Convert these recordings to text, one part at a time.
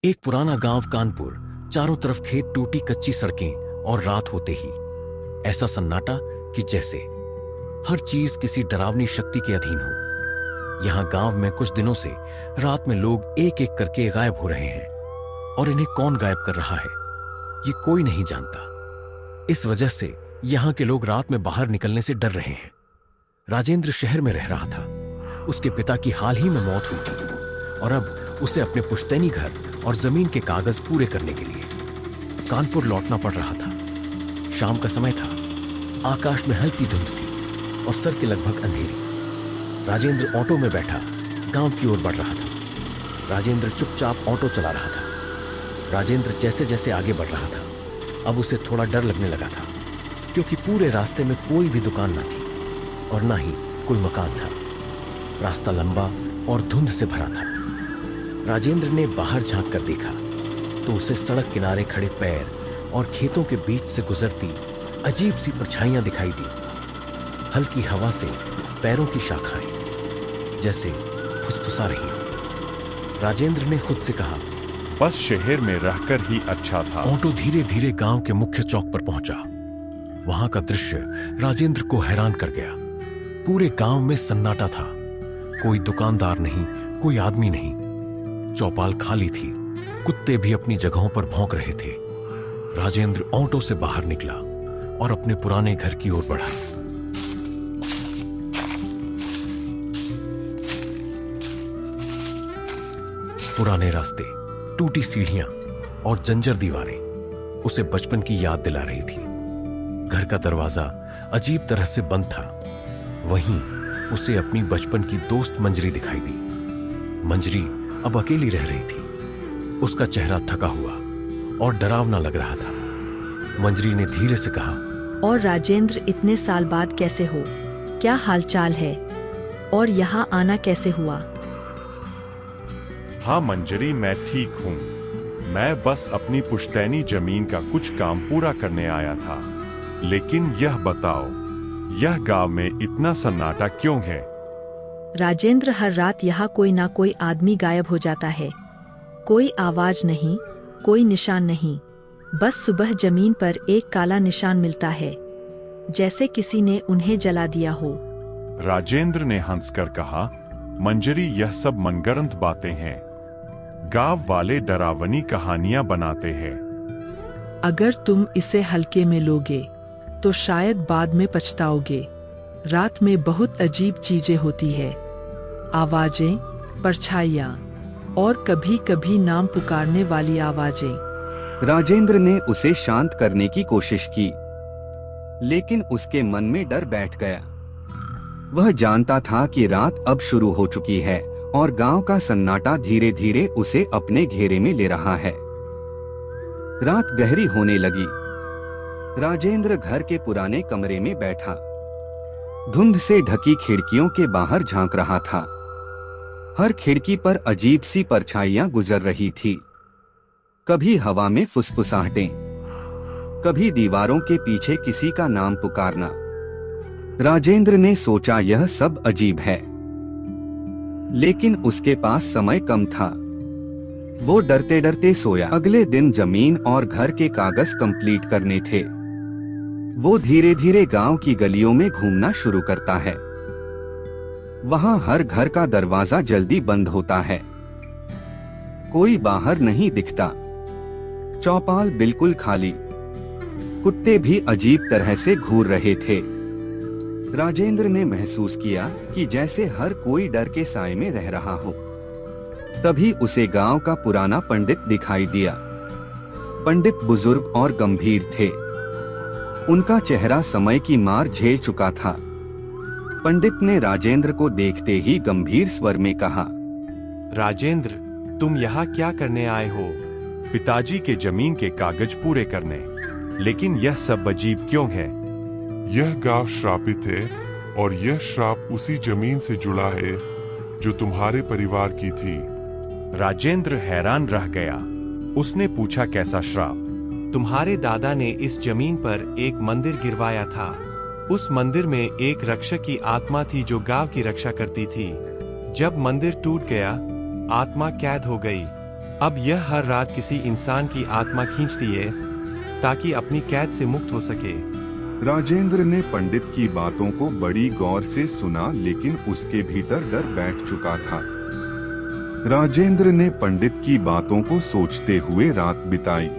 एक पुराना गांव कानपुर, चारों तरफ खेत, टूटी कच्ची सड़कें, और रात होते ही ऐसा सन्नाटा कि जैसे हर चीज किसी डरावनी शक्ति के अधीन हो। यहां गांव में कुछ दिनों से रात में लोग एक एक करके गायब हो रहे हैं, और इन्हें कौन गायब कर रहा है ये कोई नहीं जानता। इस वजह से यहां के लोग रात में बाहर निकलने से डर रहे हैं। राजेंद्र शहर में रह रहा था। उसके पिता की हाल ही में मौत हुई थी, और अब उसे अपने पुश्तैनी घर और जमीन के कागज पूरे करने के लिए कानपुर लौटना पड़ रहा था। शाम का समय था, आकाश में हल्की धुंध थी और सर के लगभग अंधेरी। राजेंद्र ऑटो में बैठा गांव की ओर बढ़ रहा था। राजेंद्र चुपचाप ऑटो चला रहा था। राजेंद्र जैसे जैसे आगे बढ़ रहा था, अब उसे थोड़ा डर लगने लगा था, क्योंकि पूरे रास्ते में कोई भी दुकान न थी और ना ही कोई मकान था। रास्ता लंबा और धुंध से भरा था। राजेंद्र ने बाहर झांक कर देखा तो उसे सड़क किनारे खड़े पैर और खेतों के बीच से गुजरती अजीब सी परछाइयां दिखाई दी। हल्की हवा से पैरों की शाखाएं जैसे फुसफुसा रही हो। राजेंद्र ने खुद से कहा, बस शहर में रहकर ही अच्छा था। ऑटो धीरे धीरे गांव के मुख्य चौक पर पहुंचा। वहां का दृश्य राजेंद्र को हैरान कर गया। पूरे गांव में सन्नाटा था। कोई दुकानदार नहीं, कोई आदमी नहीं। चौपाल खाली थी। कुत्ते भी अपनी जगहों पर भौंक रहे थे। राजेंद्र ऑटो से बाहर निकला और अपने पुराने घर की ओर बढ़ा। पुराने रास्ते, टूटी सीढ़ियां और जंजर दीवारें उसे बचपन की याद दिला रही थी। घर का दरवाजा अजीब तरह से बंद था। वहीं उसे अपनी बचपन की दोस्त मंजरी दिखाई दी। मंजरी अब अकेली रह रही थी। उसका चेहरा थका हुआ और डरावना लग रहा था। मंजरी ने धीरे से कहा, और राजेंद्र, इतने साल बाद कैसे हो? क्या हालचाल है? और यहाँ आना कैसे हुआ? हाँ मंजरी, मैं ठीक हूँ। मैं बस अपनी पुश्तैनी जमीन का कुछ काम पूरा करने आया था। लेकिन यह बताओ, यह गांव में इतना सन्नाटा क्यों है? राजेंद्र, हर रात यहाँ कोई ना कोई आदमी गायब हो जाता है। कोई आवाज नहीं, कोई निशान नहीं। बस सुबह जमीन पर एक काला निशान मिलता है, जैसे किसी ने उन्हें जला दिया हो। राजेंद्र ने हंसकर कहा, मंजरी, यह सब मनगढ़ंत बातें हैं। गांव वाले डरावनी कहानियां बनाते हैं। अगर तुम इसे हल्के में लोगे तो शायद बाद में पछताओगे। रात में बहुत अजीब चीजें होती है। आवाजें, परछाइयां और कभी कभी नाम पुकारने वाली आवाजें। राजेंद्र ने उसे शांत करने की कोशिश की, लेकिन उसके मन में डर बैठ गया। वह जानता था कि रात अब शुरू हो चुकी है और गांव का सन्नाटा धीरे धीरे उसे अपने घेरे में ले रहा है। रात गहरी होने लगी। राजेंद्र घर के पुराने कमरे में बैठा, धुंध से ढकी खिड़कियों के बाहर झांक रहा था। हर खिड़की पर अजीब सी परछाइयां गुजर रही थी। कभी हवा में फुसफुसाहटें, कभी दीवारों के पीछे किसी का नाम पुकारना। राजेंद्र ने सोचा यह सब अजीब है, लेकिन उसके पास समय कम था। वो डरते डरते सोया। अगले दिन जमीन और घर के कागज कंप्लीट करने थे। वो धीरे धीरे गांव की गलियों में घूमना शुरू करता है। वहां हर घर का दरवाजा जल्दी बंद होता है। कोई बाहर नहीं दिखता। चौपाल बिल्कुल खाली। कुत्ते भी अजीब तरह से घूर रहे थे। राजेंद्र ने महसूस किया कि जैसे हर कोई डर के साए में रह रहा हो। तभी उसे गांव का पुराना पंडित दिखाई दिया। पंडित बुजुर्ग और गंभीर थे। उनका चेहरा समय की मार झेल चुका था। पंडित ने राजेंद्र को देखते ही गंभीर स्वर में कहा, राजेंद्र, तुम यहाँ क्या करने आए हो? पिताजी के जमीन के कागज पूरे करने। लेकिन यह सब अजीब क्यों है? यह गांव श्रापित है और यह श्राप उसी जमीन से जुड़ा है जो तुम्हारे परिवार की थी। राजेंद्र हैरान रह गया। उसने पूछा, कैसा श्राप? तुम्हारे दादा ने इस जमीन पर एक मंदिर गिरवाया था। उस मंदिर में एक रक्षक की आत्मा थी जो गांव की रक्षा करती थी। जब मंदिर टूट गया, आत्मा कैद हो गई। अब यह हर रात किसी इंसान की आत्मा खींचती है ताकि अपनी कैद से मुक्त हो सके। राजेंद्र ने पंडित की बातों को बड़ी गौर से सुना, लेकिन उसके भीतर डर बैठ चुका था। राजेंद्र ने पंडित की बातों को सोचते हुए रात बिताई।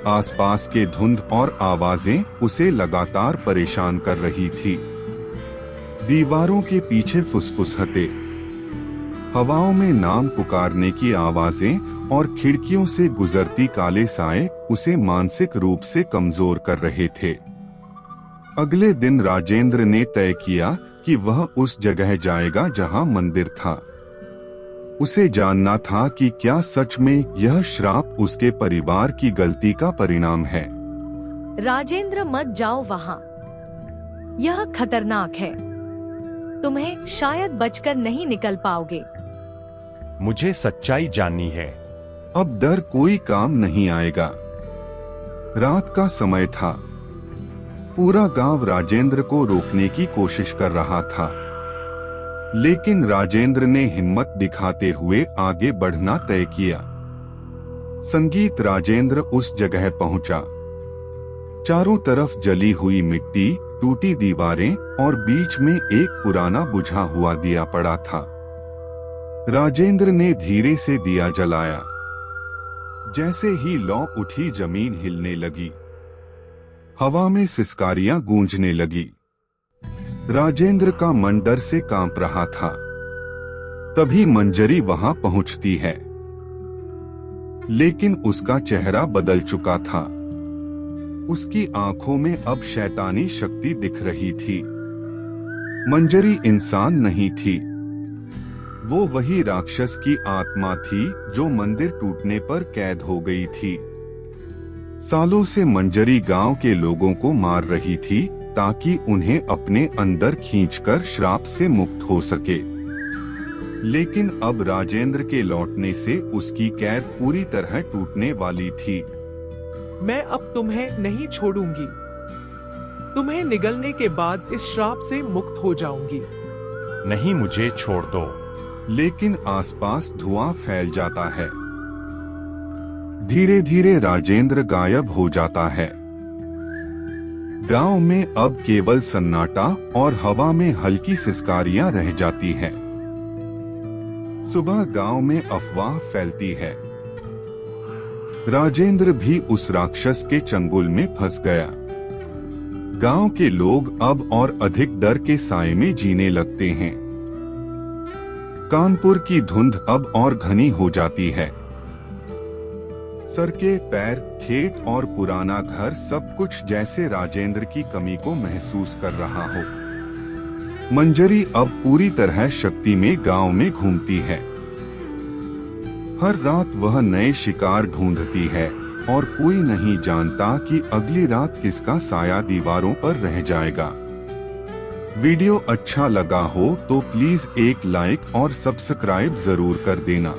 आसपास के धुंध और आवाजें उसे लगातार परेशान कर रही थी। दीवारों के पीछे फुसफुसाहटें, हवाओं में नाम पुकारने की आवाजें और खिड़कियों से गुजरती काले साए उसे मानसिक रूप से कमजोर कर रहे थे। अगले दिन राजेंद्र ने तय किया कि वह उस जगह जाएगा जहां मंदिर था। उसे जानना था कि क्या सच में यह श्राप उसके परिवार की गलती का परिणाम है। राजेंद्र, मत जाओ वहाँ। यह खतरनाक है। तुम्हें शायद बचकर नहीं निकल पाओगे। मुझे सच्चाई जाननी है। अब डर कोई काम नहीं आएगा। रात का समय था। पूरा गांव राजेंद्र को रोकने की कोशिश कर रहा था, लेकिन राजेंद्र ने हिम्मत दिखाते हुए आगे बढ़ना तय किया। संगीत राजेंद्र उस जगह पहुंचा। चारों तरफ जली हुई मिट्टी, टूटी दीवारें और बीच में एक पुराना बुझा हुआ दिया पड़ा था। राजेंद्र ने धीरे से दिया जलाया। जैसे ही लौ उठी, जमीन हिलने लगी। हवा में सिसकारियां गूंजने लगी। राजेंद्र का मन डर से कांप रहा था। तभी मंजरी वहां पहुंचती है, लेकिन उसका चेहरा बदल चुका था। उसकी आंखों में अब शैतानी शक्ति दिख रही थी। मंजरी इंसान नहीं थी, वो वही राक्षस की आत्मा थी जो मंदिर टूटने पर कैद हो गई थी। सालों से मंजरी गांव के लोगों को मार रही थी ताकि उन्हें अपने अंदर खींचकर श्राप से मुक्त हो सके। लेकिन अब राजेंद्र के लौटने से उसकी कैद पूरी तरह टूटने वाली थी। मैं अब तुम्हें नहीं छोड़ूंगी। तुम्हें निगलने के बाद इस श्राप से मुक्त हो जाऊंगी। नहीं, मुझे छोड़ दो। लेकिन आसपास धुआं फैल जाता है। धीरे धीरे राजेंद्र गायब हो जाता है। गांव में अब केवल सन्नाटा और हवा में हल्की सिसकारियां रह जाती हैं। सुबह गांव में अफवाह फैलती है। राजेंद्र भी उस राक्षस के चंगुल में फंस गया। गांव के लोग अब और अधिक डर के साए में जीने लगते हैं। कानपुर की धुंध अब और घनी हो जाती है। सड़कें, पैर, खेत और पुराना घर, सब कुछ जैसे राजेंद्र की कमी को महसूस कर रहा हो। मंजरी अब पूरी तरह शक्ति में गांव में घूमती है। हर रात वह नए शिकार ढूंढती है और कोई नहीं जानता कि अगली रात किसका साया दीवारों पर रह जाएगा। वीडियो अच्छा लगा हो तो प्लीज एक लाइक और सब्सक्राइब जरूर कर देना।